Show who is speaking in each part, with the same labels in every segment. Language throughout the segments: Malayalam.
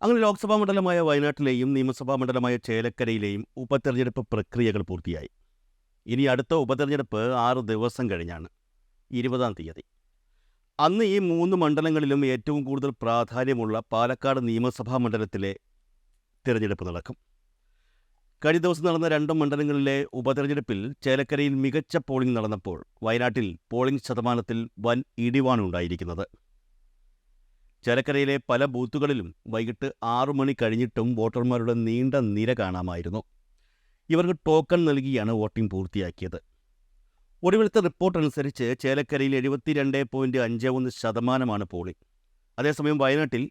Speaker 1: അങ്ങനെ ലോക്സഭാ മണ്ഡലമായ വയനാട്ടിലെയും നിയമസഭാ മണ്ഡലമായ ചേലക്കരയിലെയും ഉപതെരഞ്ഞെടുപ്പ് പ്രക്രിയകൾ പൂർത്തിയായി. ഇനി അടുത്ത ഉപതെരഞ്ഞെടുപ്പ് 6 ദിവസം കഴിഞ്ഞാണ്, 20-ാം തീയതി. അന്ന് ഈ 3 മണ്ഡലങ്ങളിലും ഏറ്റവും കൂടുതൽ പ്രാധാന്യമുള്ള പാലക്കാട് നിയമസഭാ മണ്ഡലത്തിലെ തിരഞ്ഞെടുപ്പ് നടക്കും. കഴിഞ്ഞ ദിവസം നടന്ന 2 മണ്ഡലങ്ങളിലെ ഉപതെരഞ്ഞെടുപ്പിൽ ചേലക്കരയിൽ മികച്ച പോളിംഗ് നടന്നപ്പോൾ വയനാട്ടിൽ പോളിംഗ് ശതമാനത്തിൽ വൻ ഇടിവാണ് ഉണ്ടായിരിക്കുന്നത്. ചേലക്കരയിലെ പല ബൂത്തുകളിലും വൈകിട്ട് 6 മണി കഴിഞ്ഞിട്ടും വോട്ടർമാരുടെ നീണ്ട നിര കാണാമായിരുന്നു. ഇവർക്ക് ടോക്കൺ നൽകിയാണ് വോട്ടിംഗ് പൂർത്തിയാക്കിയത്. ഒടുവിലത്തെ റിപ്പോർട്ട് അനുസരിച്ച് ചേലക്കരയിൽ 72.51% പോളിംഗ്. അതേസമയം വയനാട്ടിൽ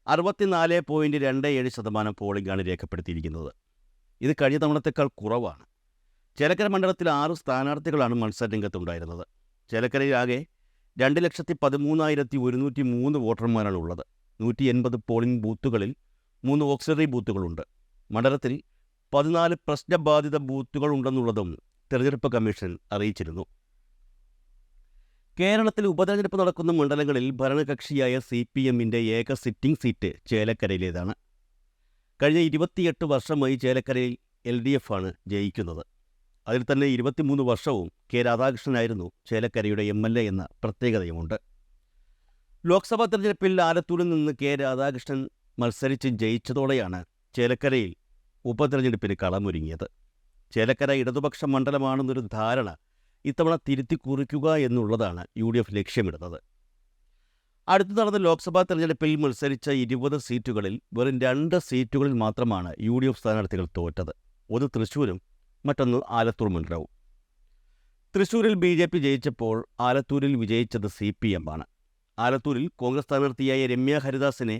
Speaker 1: 64.27% പോളിംഗാണ് രേഖപ്പെടുത്തിയിരിക്കുന്നത്. ഇത് കഴിഞ്ഞ തവണത്തേക്കാൾ കുറവാണ്. ചേലക്കര മണ്ഡലത്തിൽ 6 സ്ഥാനാർത്ഥികളാണ് മത്സരരംഗത്തുണ്ടായിരുന്നത്. ചേലക്കരയിൽ ആകെ 2,13,103 വോട്ടർമാരാണ് ഉള്ളത്. 180 പോളിംഗ് ബൂത്തുകളിൽ 3 ഓക്സിലറി ബൂത്തുകളുണ്ട്. മണ്ഡലത്തിൽ 14 പ്രശ്നബാധിത ബൂത്തുകളുണ്ടെന്നുള്ളതും തെരഞ്ഞെടുപ്പ് കമ്മീഷൻ അറിയിച്ചിരുന്നു. കേരളത്തിൽ ഉപതെരഞ്ഞെടുപ്പ് നടക്കുന്ന മണ്ഡലങ്ങളിൽ ഭരണകക്ഷിയായ CPM-ന്റെ ഏക സിറ്റിംഗ് സീറ്റ് ചേലക്കരയിലേതാണ്. കഴിഞ്ഞ 28 വർഷമായി ചേലക്കരയിൽ LDF ആണ് ജയിക്കുന്നത്. അതിൽ തന്നെ 23 വർഷവും കെ രാധാകൃഷ്ണനായിരുന്നു ചേലക്കരയുടെ MLA എന്ന പ്രത്യേകതയുമുണ്ട്. ലോക്സഭാ തെരഞ്ഞെടുപ്പിൽ ആലത്തൂരിൽ നിന്ന് കെ രാധാകൃഷ്ണൻ മത്സരിച്ച് ജയിച്ചതോടെയാണ് ചേലക്കരയിൽ ഉപതെരഞ്ഞെടുപ്പിന് കളമൊരുങ്ങിയത്. ചേലക്കര ഇടതുപക്ഷ മണ്ഡലമാണെന്നൊരു ധാരണ ഇത്തവണ തിരുത്തി കുറിക്കുക എന്നുള്ളതാണ് UDF ലക്ഷ്യമിടുന്നത്. അടുത്ത് നടന്ന ലോക്സഭാ തെരഞ്ഞെടുപ്പിൽ മത്സരിച്ച 20 സീറ്റുകളിൽ വെറും 2 സീറ്റുകളിൽ മാത്രമാണ് UDF സ്ഥാനാർത്ഥികൾ തോറ്റത്. ഒന്ന് തൃശ്ശൂരും മറ്റൊന്ന് ആലത്തൂർ മണ്ഡലവും. തൃശ്ശൂരിൽ BJP ജയിച്ചപ്പോൾ ആലത്തൂരിൽ വിജയിച്ചത് CPM ആണ്. ആലത്തൂരിൽ കോൺഗ്രസ് സ്ഥാനാർത്ഥിയായ രമ്യ ഹരിദാസിനെ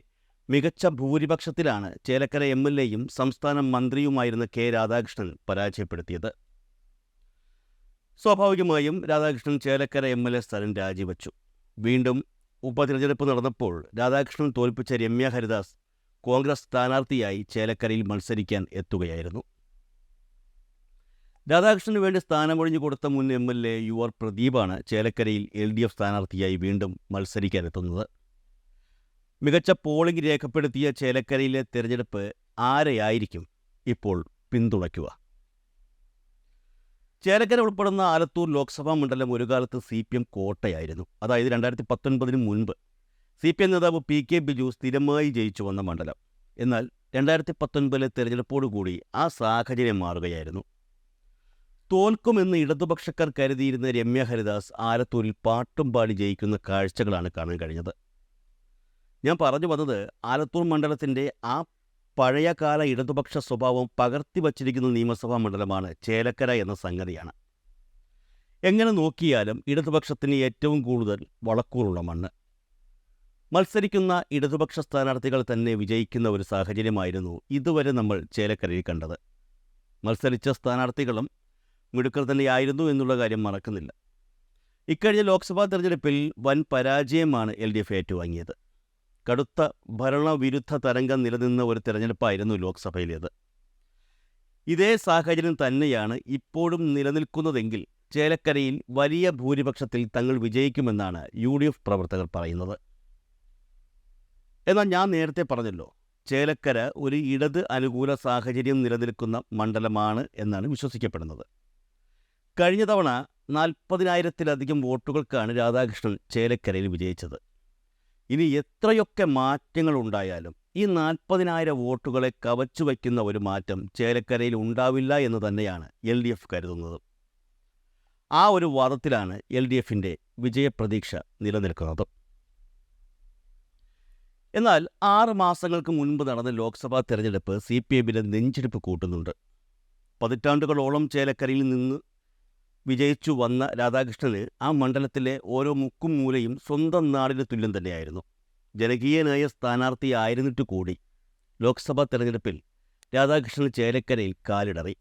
Speaker 1: മികച്ച ഭൂരിപക്ഷത്തിലാണ് ചേലക്കര MLA-യും സംസ്ഥാന മന്ത്രിയുമായിരുന്ന കെ രാധാകൃഷ്ണൻ പരാജയപ്പെടുത്തിയത്. സ്വാഭാവികമായും രാധാകൃഷ്ണൻ ചേലക്കര MLA സ്ഥാനം രാജിവെച്ചു. വീണ്ടും ഉപതിരഞ്ഞെടുപ്പ് നടന്നപ്പോൾ രാധാകൃഷ്ണൻ തോൽപ്പിച്ച രമ്യ ഹരിദാസ് കോൺഗ്രസ് സ്ഥാനാർത്ഥിയായി ചേലക്കരയിൽ മത്സരിക്കാൻ എത്തുകയായിരുന്നു. രാധാകൃഷ്ണന് വേണ്ടി സ്ഥാനമൊഴിഞ്ഞു കൊടുത്ത മുൻ MLA UR പ്രദീപാണ് ചേലക്കരയിൽ LDF സ്ഥാനാർത്ഥിയായി വീണ്ടും മത്സരിക്കാനെത്തുന്നത്. മികച്ച പോളിംഗ് രേഖപ്പെടുത്തിയ ചേലക്കരയിലെ തെരഞ്ഞെടുപ്പ് ആരെയായിരിക്കും ഇപ്പോൾ പിന്തുണയ്ക്കുക? ചേലക്കര ഉൾപ്പെടുന്ന ആലത്തൂർ ലോക്സഭാ മണ്ഡലം ഒരു കാലത്ത് CPM കോട്ടയായിരുന്നു. അതായത് 2019 മുൻപ് CPM നേതാവ് PK ബിജു സ്ഥിരമായി ജയിച്ചു വന്ന മണ്ഡലം. എന്നാൽ 2019 തെരഞ്ഞെടുപ്പോടുകൂടി ആ സാഹചര്യം മാറുകയായിരുന്നു. തോൽക്കുമെന്ന് ഇടതുപക്ഷക്കാർ കരുതിയിരുന്ന രമ്യ ഹരിദാസ് ആലത്തൂരിൽ പാട്ടും പാടി ജയിക്കുന്ന കാഴ്ചകളാണ് കാണാൻ കഴിഞ്ഞത്. ഞാൻ പറഞ്ഞു വന്നത് ആലത്തൂർ മണ്ഡലത്തിൻ്റെ ആ പഴയകാല ഇടതുപക്ഷ സ്വഭാവം പകർത്തിവച്ചിരിക്കുന്ന നിയമസഭാ മണ്ഡലമാണ് ചേലക്കര എന്ന സംഗതിയാണ്. എങ്ങനെ നോക്കിയാലും ഇടതുപക്ഷത്തിന് ഏറ്റവും കൂടുതൽ വളക്കൂറുള്ള മണ്ണ്. മത്സരിക്കുന്ന ഇടതുപക്ഷ സ്ഥാനാർത്ഥികൾ തന്നെ വിജയിക്കുന്ന ഒരു സാഹചര്യമായിരുന്നു ഇതുവരെ നമ്മൾ ചേലക്കരയിൽ കണ്ടത്. മത്സരിച്ച സ്ഥാനാർത്ഥികളും മിടുക്കർ തന്നെയായിരുന്നു എന്നുള്ള കാര്യം മറക്കുന്നില്ല. ഇക്കഴിഞ്ഞ ലോക്സഭാ തെരഞ്ഞെടുപ്പിൽ വൻ പരാജയമാണ് LDF ഏറ്റുവാങ്ങിയത്. കടുത്ത ഭരണവിരുദ്ധ തരംഗം നിലനിന്ന ഒരു തെരഞ്ഞെടുപ്പായിരുന്നു ലോക്സഭയിലേത്. ഇതേ സാഹചര്യം തന്നെയാണ് ഇപ്പോഴും നിലനിൽക്കുന്നതെങ്കിൽ ചേലക്കരയിൽ വലിയ ഭൂരിപക്ഷത്തിൽ തങ്ങൾ വിജയിക്കുമെന്നാണ് UDF പ്രവർത്തകർ പറയുന്നത്. എന്നാൽ ഞാൻ നേരത്തെ പറഞ്ഞല്ലോ, ചേലക്കര ഒരു ഇടത് അനുകൂല സാഹചര്യം നിലനിൽക്കുന്ന മണ്ഡലമാണ് എന്നാണ് വിശ്വസിക്കപ്പെടുന്നത്. കഴിഞ്ഞ തവണ 40,000-ത്തിലധികം വോട്ടുകൾക്കാണ് രാധാകൃഷ്ണൻ ചേലക്കരയിൽ വിജയിച്ചത്. ഇനി എത്രയൊക്കെ മാറ്റങ്ങൾ ഉണ്ടായാലും ഈ 40,000 വോട്ടുകളെ കവച്ചു വയ്ക്കുന്ന ഒരു മാറ്റം ചേലക്കരയിൽ ഉണ്ടാവില്ല എന്ന് തന്നെയാണ് LDF കരുതുന്നത്. ആ ഒരു വാദത്തിലാണ് LDF-ന്റെ വിജയപ്രതീക്ഷ നിലനിൽക്കുന്നത്. എന്നാൽ 6 മാസങ്ങൾക്ക് മുൻപ് നടന്ന ലോക്സഭാ തെരഞ്ഞെടുപ്പ് CPM-ന്റെ നെഞ്ചിടിപ്പ് കൂട്ടുന്നുണ്ട്. പതിറ്റാണ്ടുകളോളം ചേലക്കരയിൽ നിന്ന് വിജയിച്ചു വന്ന രാധാകൃഷ്ണന് ആ മണ്ഡലത്തിലെ ഓരോ മുക്കും മൂലയും സ്വന്തം നാടിന് തുല്യം തന്നെയായിരുന്നു. ജനകീയനായ സ്ഥാനാർത്ഥിയായിരുന്നിട്ട് കൂടി ലോക്സഭാ തെരഞ്ഞെടുപ്പിൽ രാധാകൃഷ്ണൻ ചേലക്കരയിൽ കാലിടറി.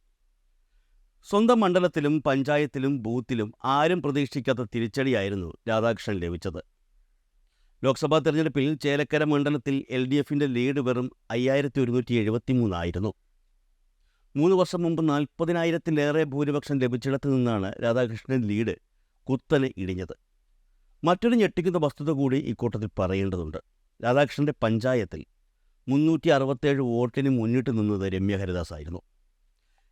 Speaker 1: സ്വന്തം മണ്ഡലത്തിലും പഞ്ചായത്തിലും ബൂത്തിലും ആരും പ്രതീക്ഷിക്കാത്ത തിരിച്ചടിയായിരുന്നു രാധാകൃഷ്ണൻ ലഭിച്ചത്. ലോക്സഭാ തെരഞ്ഞെടുപ്പിൽ ചേലക്കര മണ്ഡലത്തിൽ LDF-ന്റെ ലീഡ് വെറും 5,173 ആയിരുന്നു. 3 വർഷം മുമ്പ് 40,000-ത്തിലേറെ ഭൂരിപക്ഷം ലഭിച്ചിടത്തു നിന്നാണ് രാധാകൃഷ്ണൻ ലീഡ് കുത്തനെ ഇടിഞ്ഞത്. മറ്റൊരു ഞെട്ടിക്കുന്ന വസ്തുത കൂടി ഇക്കൂട്ടത്തിൽ പറയേണ്ടതുണ്ട്. രാധാകൃഷ്ണൻ്റെ പഞ്ചായത്തിൽ 367 വോട്ടിന് മുന്നിട്ട് നിന്നത് രമ്യ ഹരിദാസ് ആയിരുന്നു.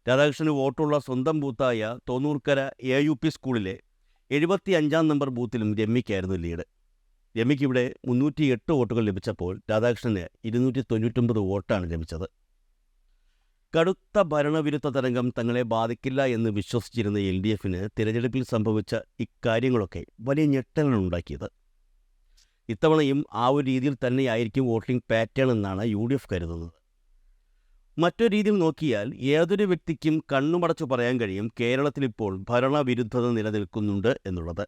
Speaker 1: രാധാകൃഷ്ണന് വോട്ടുള്ള സ്വന്തം ബൂത്തായ തോന്നൂർക്കര AUP സ്കൂളിലെ 75 നമ്പർ ബൂത്തിലും രമ്യയ്ക്കായിരുന്നു ലീഡ്. രമ്യയ്ക്ക് ഇവിടെ 308 വോട്ടുകൾ ലഭിച്ചപ്പോൾ രാധാകൃഷ്ണന് 299 വോട്ടാണ് ലഭിച്ചത്. കടുത്ത ഭരണവിരുദ്ധ തരംഗം തങ്ങളെ ബാധിക്കില്ല എന്ന് വിശ്വസിച്ചിരുന്ന LDFന് തിരഞ്ഞെടുപ്പിൽ സംഭവിച്ച ഇക്കാര്യങ്ങളൊക്കെ വലിയ ഞെട്ടലുണ്ടാക്കിയത്. ഇത്തവണയും ആ ഒരു രീതിയിൽ തന്നെയായിരിക്കും വോട്ടിംഗ് പാറ്റേൺ എന്നാണ് UDF കരുതുന്നത്. മറ്റൊരു രീതിയിൽ നോക്കിയാൽ ഏതൊരു വ്യക്തിക്കും കണ്ണുമടച്ചു പറയാൻ കഴിയും കേരളത്തിലിപ്പോൾ ഭരണവിരുദ്ധത നിലനിൽക്കുന്നുണ്ട് എന്നുള്ളത്.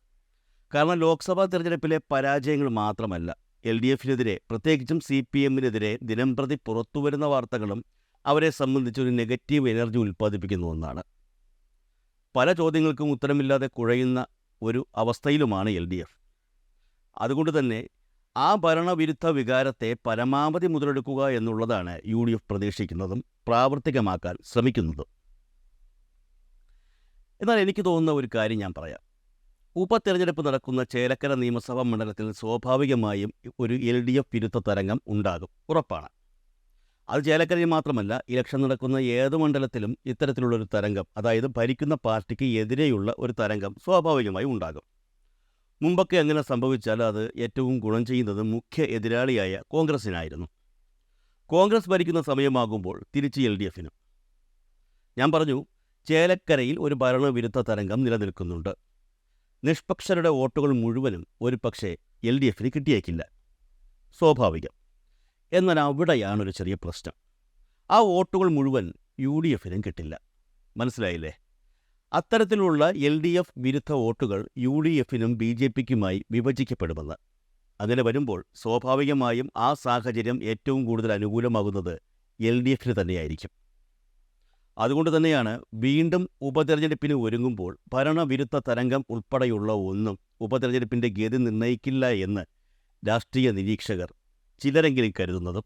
Speaker 1: കാരണം ലോക്സഭാ തിരഞ്ഞെടുപ്പിലെ പരാജയങ്ങൾ മാത്രമല്ല, LDFനെതിരെ പ്രത്യേകിച്ചും CPMനെതിരെ ദിനംപ്രതി പുറത്തുവരുന്ന വാർത്തകളും അവരെ സംബന്ധിച്ചൊരു നെഗറ്റീവ് എനർജി ഉൽപ്പാദിപ്പിക്കുന്ന ഒന്നാണ്. പല ചോദ്യങ്ങൾക്കും ഉത്തരമില്ലാതെ കുഴയുന്ന ഒരു അവസ്ഥയിലുമാണ് LDF. അതുകൊണ്ട് തന്നെ ആ ഭരണവിരുദ്ധ വികാരത്തെ പരമാവധി മുതലെടുക്കുക എന്നുള്ളതാണ് UDF പ്രതീക്ഷിക്കുന്നതും പ്രാവർത്തികമാക്കാൻ ശ്രമിക്കുന്നതും. എന്നാൽ എനിക്ക് തോന്നുന്ന ഒരു കാര്യം ഞാൻ പറയാം. ഉപതെരഞ്ഞെടുപ്പ് നടക്കുന്ന ചേലക്കര നിയമസഭാ മണ്ഡലത്തിൽ സ്വാഭാവികമായും ഒരു LDF വിരുദ്ധ തരംഗം ഉണ്ടാകും, ഉറപ്പാണ്. അത് ചേലക്കരയിൽ മാത്രമല്ല, ഇലക്ഷൻ നടക്കുന്ന ഏത് മണ്ഡലത്തിലും ഇത്തരത്തിലുള്ളൊരു തരംഗം, അതായത് ഭരിക്കുന്ന പാർട്ടിക്ക് എതിരെയുള്ള ഒരു തരംഗം സ്വാഭാവികമായും ഉണ്ടാകും. മുമ്പൊക്കെ അങ്ങനെ സംഭവിച്ചാൽ അത് ഏറ്റവും ഗുണം ചെയ്യുന്നത് മുഖ്യ എതിരാളിയായ കോൺഗ്രസിനായിരുന്നു. കോൺഗ്രസ് ഭരിക്കുന്ന സമയമാകുമ്പോൾ തിരിച്ച് LDFനും. ഞാൻ പറഞ്ഞു, ചേലക്കരയിൽ ഒരു ഭരണവിരുദ്ധ തരംഗം നിലനിൽക്കുന്നുണ്ട്. നിഷ്പക്ഷരുടെ വോട്ടുകൾ മുഴുവനും ഒരു പക്ഷേ LDFന് കിട്ടിയേക്കില്ല, സ്വാഭാവികം. എന്നാൽ അവിടെയാണൊരു ചെറിയ പ്രശ്നം. ആ വോട്ടുകൾ മുഴുവൻ UDFനും കിട്ടില്ല. മനസ്സിലായില്ലേ? അത്തരത്തിലുള്ള LDF വിരുദ്ധ വോട്ടുകൾ UDFനും BJPക്കുമായി വിഭജിക്കപ്പെടുമെന്ന്. അങ്ങനെ വരുമ്പോൾ സ്വാഭാവികമായും ആ സാഹചര്യം ഏറ്റവും കൂടുതൽ അനുകൂലമാകുന്നത് LDFന് തന്നെയായിരിക്കും. അതുകൊണ്ട് തന്നെയാണ് വീണ്ടും ഉപതെരഞ്ഞെടുപ്പിന് ഒരുങ്ങുമ്പോൾ ഭരണവിരുദ്ധ തരംഗം ഉൾപ്പെടെയുള്ള ഒന്നും ഉപതെരഞ്ഞെടുപ്പിൻ്റെ ഗതി നിർണ്ണയിക്കില്ല എന്ന് രാഷ്ട്രീയ നിരീക്ഷകർ ചിലരെങ്കിലും കരുതുന്നതും.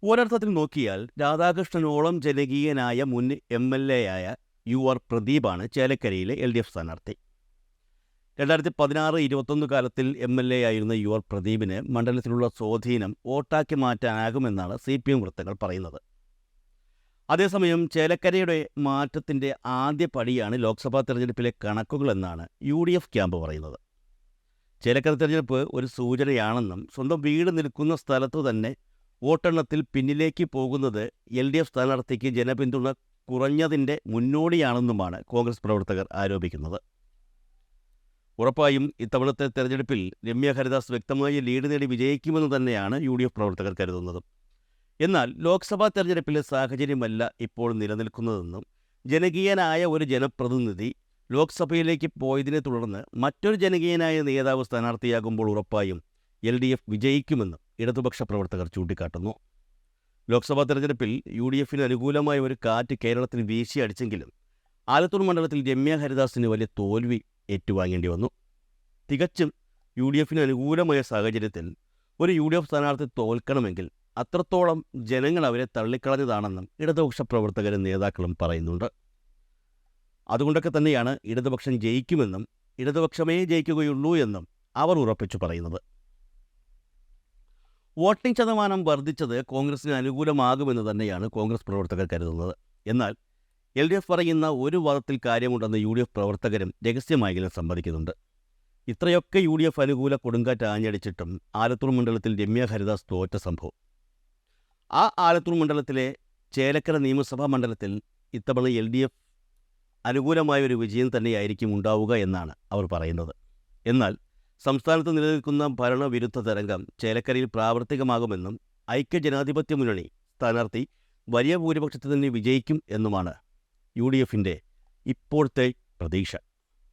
Speaker 1: ഒരർത്ഥത്തിൽ നോക്കിയാൽ രാധാകൃഷ്ണനോളം ജനകീയനായ മുൻ MLA ആയ UR പ്രദീപാണ് ചേലക്കരയിലെ LDF സ്ഥാനാർത്ഥി. 2016-21 കാലത്തിൽ MLA ആയിരുന്ന UR പ്രദീപിന് മണ്ഡലത്തിലുള്ള സ്വാധീനം വോട്ടാക്കി മാറ്റാനാകുമെന്നാണ് CPM വൃത്തങ്ങൾ പറയുന്നത്. അതേസമയം ചേലക്കരയുടെ മാറ്റത്തിൻ്റെ ആദ്യ പടിയാണ് ലോക്സഭാ തെരഞ്ഞെടുപ്പിലെ കണക്കുകളെന്നാണ് UDF ക്യാമ്പ് പറയുന്നത്. ചേലക്കര തെരഞ്ഞെടുപ്പ് ഒരു സൂചനയാണെന്നും സ്വന്തം വീട് നിൽക്കുന്ന സ്ഥലത്തു തന്നെ വോട്ടെണ്ണത്തിൽ പിന്നിലേക്ക് പോകുന്നത് LDF സ്ഥാനാർത്ഥിക്ക് ജനപിന്തുണ കുറഞ്ഞതിൻ്റെ മുന്നോടിയാണെന്നുമാണ് കോൺഗ്രസ് പ്രവർത്തകർ ആരോപിക്കുന്നത്. ഉറപ്പായും ഇത്തവണത്തെ തെരഞ്ഞെടുപ്പിൽ രമ്യ ഹരിദാസ് വ്യക്തമായ ലീഡ് നേടി വിജയിക്കുമെന്ന് തന്നെയാണ് UDF പ്രവർത്തകർ കരുതുന്നത്. എന്നാൽ ലോക്സഭാ തെരഞ്ഞെടുപ്പിലെ സാഹചര്യമല്ല ഇപ്പോൾ നിലനിൽക്കുന്നതെന്നും ജനകീയനായ ഒരു ജനപ്രതിനിധി ലോക്സഭയിലേക്ക് പോയതിനെ തുടർന്ന് മറ്റൊരു ജനകീയനായ നേതാവ് സ്ഥാനാർത്ഥിയാകുമ്പോൾ ഉറപ്പായും LDF വിജയിക്കുമെന്നും ഇടതുപക്ഷ പ്രവർത്തകർ ചൂണ്ടിക്കാട്ടുന്നു. ലോക്സഭാ തെരഞ്ഞെടുപ്പിൽ UDFന് അനുകൂലമായ ഒരു കാറ്റ് കേരളത്തിൽ വീശിയടിച്ചെങ്കിലും ആലത്തൂർ മണ്ഡലത്തിൽ രമ്യ ഹരിദാസിന് വലിയ തോൽവി ഏറ്റുവാങ്ങേണ്ടി വന്നു. തികച്ചും UDFന് അനുകൂലമായ സാഹചര്യത്തിൽ ഒരു UDF സ്ഥാനാർത്ഥി തോൽക്കണമെങ്കിൽ അത്രത്തോളം ജനങ്ങൾ അവരെ തള്ളിക്കളഞ്ഞതാണെന്നും ഇടതുപക്ഷ പ്രവർത്തകരും നേതാക്കളും പറയുന്നുണ്ട്. അതുകൊണ്ടൊക്കെ തന്നെയാണ് ഇടതുപക്ഷം ജയിക്കുമെന്നും ഇടതുപക്ഷമേ ജയിക്കുകയുള്ളൂ എന്നും അവർ ഉറപ്പിച്ചു പറയുന്നത്. വോട്ടിംഗ് ശതമാനം വർദ്ധിച്ചത് കോൺഗ്രസിന് അനുകൂലമാകുമെന്ന് തന്നെയാണ് കോൺഗ്രസ് പ്രവർത്തകർ കരുതുന്നത്. എന്നാൽ LDF പറയുന്ന ഒരു വാദത്തിൽ കാര്യമുണ്ടെന്ന് UDF പ്രവർത്തകരും രഹസ്യമായെങ്കിലും സമ്മതിക്കുന്നുണ്ട്. ഇത്രയൊക്കെ UDF അനുകൂല കൊടുങ്കാറ്റ് ആഞ്ഞടിച്ചിട്ടും ആലത്തൂർ മണ്ഡലത്തിൽ രമ്യ ഹരിദാസ് തോറ്റ സംഭവം, ആ ആലത്തൂർ മണ്ഡലത്തിലെ ചേലക്കര നിയമസഭാ മണ്ഡലത്തിൽ ഇത്തവണ LDF അനുകൂലമായൊരു വിജയം തന്നെയായിരിക്കും ഉണ്ടാവുക എന്നാണ് അവർ പറയുന്നത്. എന്നാൽ സംസ്ഥാനത്ത് നിലനിൽക്കുന്ന ഭരണവിരുദ്ധ തരംഗം ചേലക്കരയിൽ പ്രാവർത്തികമാകുമെന്നും ഐക്യജനാധിപത്യ മുന്നണി സ്ഥാനാർത്ഥി വലിയ ഭൂരിപക്ഷത്തിൽ തന്നെ വിജയിക്കും എന്നുമാണ് UDFൻ്റെ ഇപ്പോഴത്തെ പ്രതീക്ഷ.